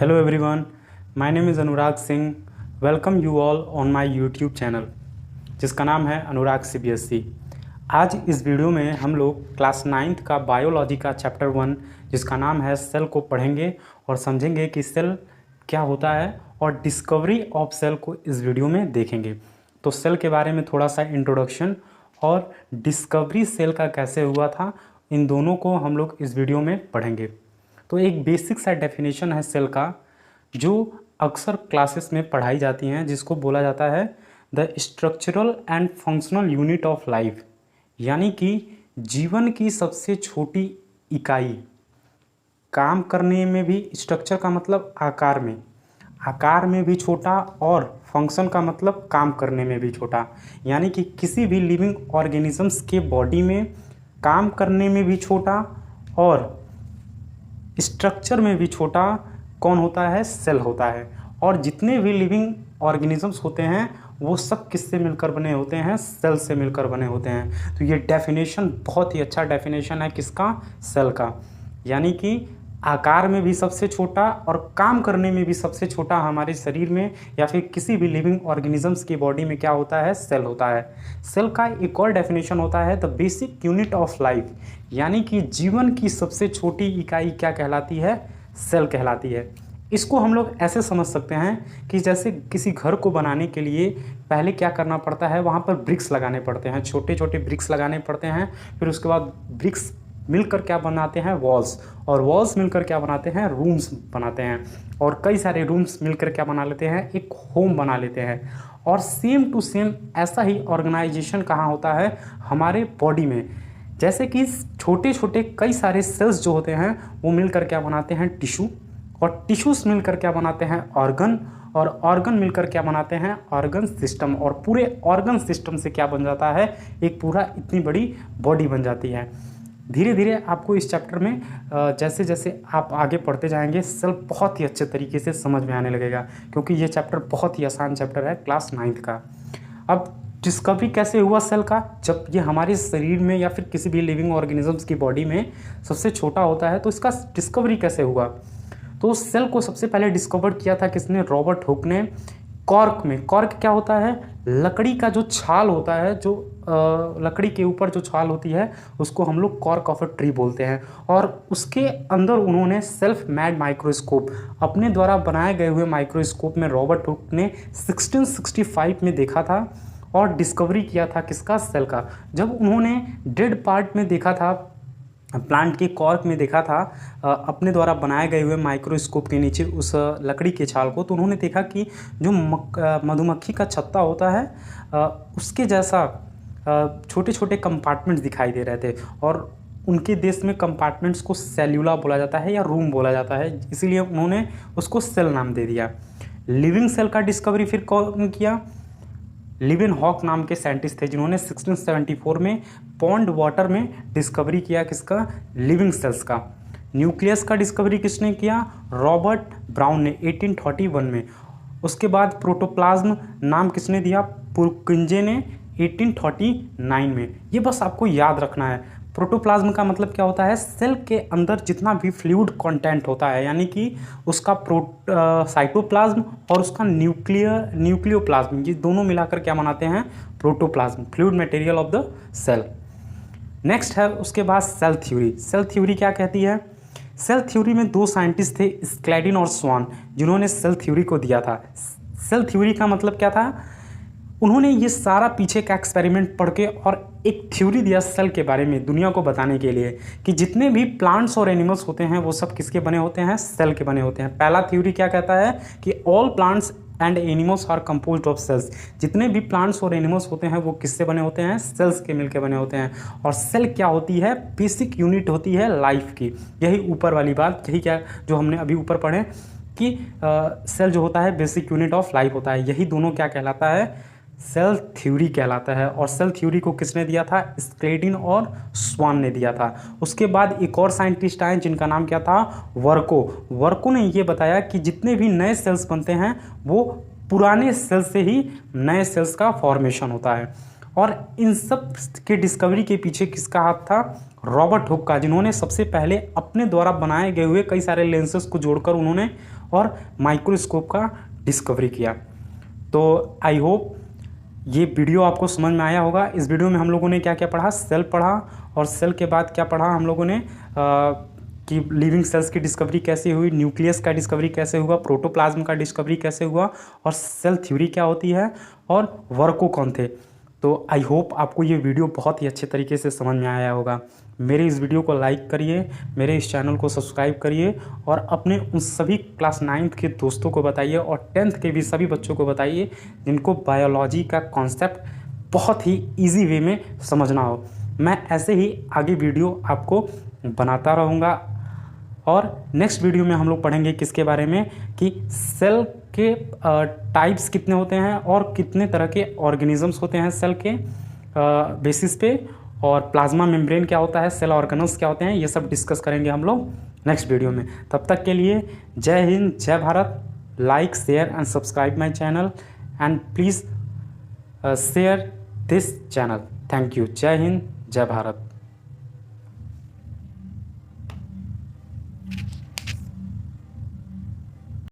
Hello everyone, my name is Anurag Singh. Welcome you all on my YouTube channel जिसका नाम है अनुराग CBSE. आज इस वीडियो में हम लोग क्लास 9th का बायोलॉजी का चैप्टर 1 जिसका नाम है सेल को पढ़ेंगे और समझेंगे कि सेल क्या होता है और डिस्कवरी ऑफ सेल को इस वीडियो में देखेंगे. तो सेल के बारे में थोड़ा सा इंट्रोडक्शन और डिस्कवरी सेल का कैसे हुआ था, इन दोनों को हम लोग इस वीडियो में पढ़ेंगे. तो एक बेसिक सा डेफिनेशन है सेल का जो अक्सर क्लासेस में पढ़ाई जाती हैं, जिसको बोला जाता है the structural and functional unit of life, यानी कि जीवन की सबसे छोटी इकाई. काम करने में भी, स्ट्रक्चर का मतलब आकार में भी छोटा और फंक्शन का मतलब काम करने में भी छोटा, यानी कि किसी भी लिविंग ऑर्गेनिजम्स के बॉडी में काम करने में भी छोटा और स्ट्रक्चर में भी छोटा कौन होता है? सेल होता है. और जितने भी लिविंग ऑर्गेनिजम्स होते हैं वो सब किससे मिलकर बने होते हैं? सेल से मिलकर बने होते हैं. तो ये डेफिनेशन बहुत ही अच्छा डेफिनेशन है किसका? सेल का. यानी कि आकार में भी सबसे छोटा और काम करने में भी सबसे छोटा हमारे शरीर में या फिर किसी भी लिविंग ऑर्गेनिजम्स की बॉडी में क्या होता है? सेल होता है. सेल का एक और डेफिनेशन होता है the basic unit of life, यानी कि जीवन की सबसे छोटी इकाई क्या कहलाती है? सेल कहलाती है. इसको हम लोग ऐसे समझ सकते हैं कि जैसे किसी घर को बनाने के लिए पहले क्या करना पड़ता है? वहाँ पर ब्रिक्स लगाने पड़ते हैं, छोटे छोटे ब्रिक्स लगाने पड़ते हैं. फिर उसके बाद ब्रिक्स मिलकर क्या बनाते हैं? वॉल्स. और वॉल्स मिलकर क्या बनाते हैं? रूम्स बनाते हैं. और कई सारे रूम्स मिलकर क्या बना लेते हैं? एक होम बना लेते हैं. और सेम टू सेम ऐसा ही ऑर्गेनाइजेशन कहाँ होता है? हमारे बॉडी में. जैसे कि छोटे छोटे कई सारे सेल्स जो होते हैं वो मिलकर क्या बनाते हैं? टिश्यू. और टिश्यूज मिलकर क्या बनाते हैं? ऑर्गन. और ऑर्गन मिलकर क्या बनाते हैं? Organ system. और पूरे ऑर्गन सिस्टम से क्या बन जाता है? एक पूरा इतनी बड़ी बॉडी बन जाती है. धीरे धीरे आपको इस चैप्टर में जैसे जैसे आप आगे पढ़ते जाएंगे सेल बहुत ही अच्छे तरीके से समझ में आने लगेगा, क्योंकि ये चैप्टर बहुत ही आसान चैप्टर है क्लास 9th का. अब डिस्कवरी कैसे हुआ सेल का? जब ये हमारे शरीर में या फिर किसी भी लिविंग ऑर्गेनिजम्स की बॉडी में सबसे छोटा होता है तो इसका डिस्कवरी कैसे हुआ? तो सेल को सबसे पहले डिस्कवर किया था किसने? रॉबर्ट हुक ने. कॉर्क में. कॉर्क क्या होता है? लकड़ी का जो छाल होता है, जो लकड़ी के ऊपर जो छाल होती है उसको हम लोग कॉर्क ऑफ अ ट्री बोलते हैं. और उसके अंदर उन्होंने सेल्फ मेड माइक्रोस्कोप, अपने द्वारा बनाए गए हुए माइक्रोस्कोप में रॉबर्ट हुक ने 1665 में देखा था और डिस्कवरी किया था किसका? सेल का. जब उन्होंने डेड पार्ट में देखा था, प्लांट के कॉर्क में देखा था अपने द्वारा बनाए गए हुए माइक्रोस्कोप के नीचे उस लकड़ी के छाल को, तो उन्होंने देखा कि जो मधुमक्खी का छत्ता होता है उसके जैसा छोटे छोटे कंपार्टमेंट्स दिखाई दे रहे थे. और उनके देश में कंपार्टमेंट्स को सेल्यूला बोला जाता है या रूम बोला जाता है, इसीलिए उन्होंने उसको सेल नाम दे दिया. लिविंग सेल का डिस्कवरी फिर कौन किया? लीवेनहॉक नाम के साइंटिस्ट थे जिन्होंने 1674 में पॉन्ड वाटर में डिस्कवरी किया किसका? लिविंग सेल्स का. न्यूक्लियस का डिस्कवरी किसने किया? रॉबर्ट ब्राउन ने 1831 में. उसके बाद प्रोटोप्लाज्म नाम किसने दिया? पुरकिंजे ने 1839 में. ये बस आपको याद रखना है. प्रोटोप्लाज्म का मतलब क्या होता है? सेल के अंदर जितना भी फ्लूइड कंटेंट होता है, यानी कि उसका साइटोप्लाज्म और उसका न्यूक्लियोप्लाज्म, ये दोनों मिलाकर क्या बनाते हैं? Protoplasm, fluid material of the cell. Next है उसके बाद सेल थ्योरी. सेल थ्योरी क्या कहती है? सेल थ्योरी में दो साइंटिस्ट थे, स्क्लैडिन और स्वान, जिन्होंने सेल थ्योरी को दिया था. सेल थ्योरी का मतलब क्या था? उन्होंने ये सारा पीछे का एक्सपेरिमेंट पढ़ के और एक थ्योरी दिया सेल के बारे में दुनिया को बताने के लिए कि जितने भी प्लांट्स और एनिमल्स होते हैं वो सब किसके बने होते हैं? सेल के बने होते हैं. पहला थ्योरी क्या कहता है कि all plants and animals are composed of cells. जितने भी प्लांट्स और एनिमल्स होते हैं वो किससे बने होते हैं? सेल्स के मिलके बने होते हैं. और सेल क्या होती है? बेसिक यूनिट होती है लाइफ की. यही ऊपर वाली बात, यही क्या जो हमने अभी ऊपर पढ़े कि सेल जो होता है बेसिक यूनिट ऑफ लाइफ होता है. यही दोनों क्या कहलाता है? सेल थ्योरी कहलाता है. और सेल थ्योरी को किसने दिया था? स्क्लेडिन और स्वान ने दिया था. उसके बाद एक और साइंटिस्ट आए जिनका नाम क्या था? वर्को. वर्को ने ये बताया कि जितने भी नए सेल्स बनते हैं वो पुराने सेल्स से ही नए सेल्स का फॉर्मेशन होता है. और इन सब के डिस्कवरी के पीछे किसका हाथ था? रॉबर्ट हुक का, जिन्होंने सबसे पहले अपने द्वारा बनाए गए हुए कई सारे लेंसेज को जोड़कर उन्होंने और माइक्रोस्कोप का डिस्कवरी किया। तो आई होप ये वीडियो आपको समझ में आया होगा। इस वीडियो में हम लोगों ने क्या क्या पढ़ा? सेल पढ़ा, और सेल के बाद क्या पढ़ा हम लोगों ने कि लिविंग सेल्स की डिस्कवरी कैसे हुई, न्यूक्लियस का डिस्कवरी कैसे हुआ, प्रोटोप्लाज्म का डिस्कवरी कैसे हुआ, और सेल थ्योरी क्या होती है, और वर्को कौन थे। तो आई होप आपको ये वीडियो बहुत ही अच्छे तरीके से समझ में आया होगा। मेरे इस वीडियो को लाइक करिए, मेरे इस चैनल को सब्सक्राइब करिए, और अपने उन सभी क्लास 9th के दोस्तों को बताइए और 10th के भी सभी बच्चों को बताइए जिनको बायोलॉजी का कॉन्सेप्ट बहुत ही ईजी वे में समझना हो। मैं ऐसे ही आगे वीडियो आपको बनाता रहूँगा। और नेक्स्ट वीडियो में हम लोग पढ़ेंगे किसके बारे में, कि सेल के टाइप्स कितने होते हैं और कितने तरह के ऑर्गेनिजम्स होते हैं सेल के बेसिस पे, और प्लाज्मा मेम्ब्रेन क्या होता है, सेल ऑर्गेनल्स क्या होते हैं, ये सब डिस्कस करेंगे हम लोग नेक्स्ट वीडियो में। तब तक के लिए जय हिंद, जय Bharat. Like, share and subscribe my channel, and please share this channel. Thank you. जय हिंद, जय भारत।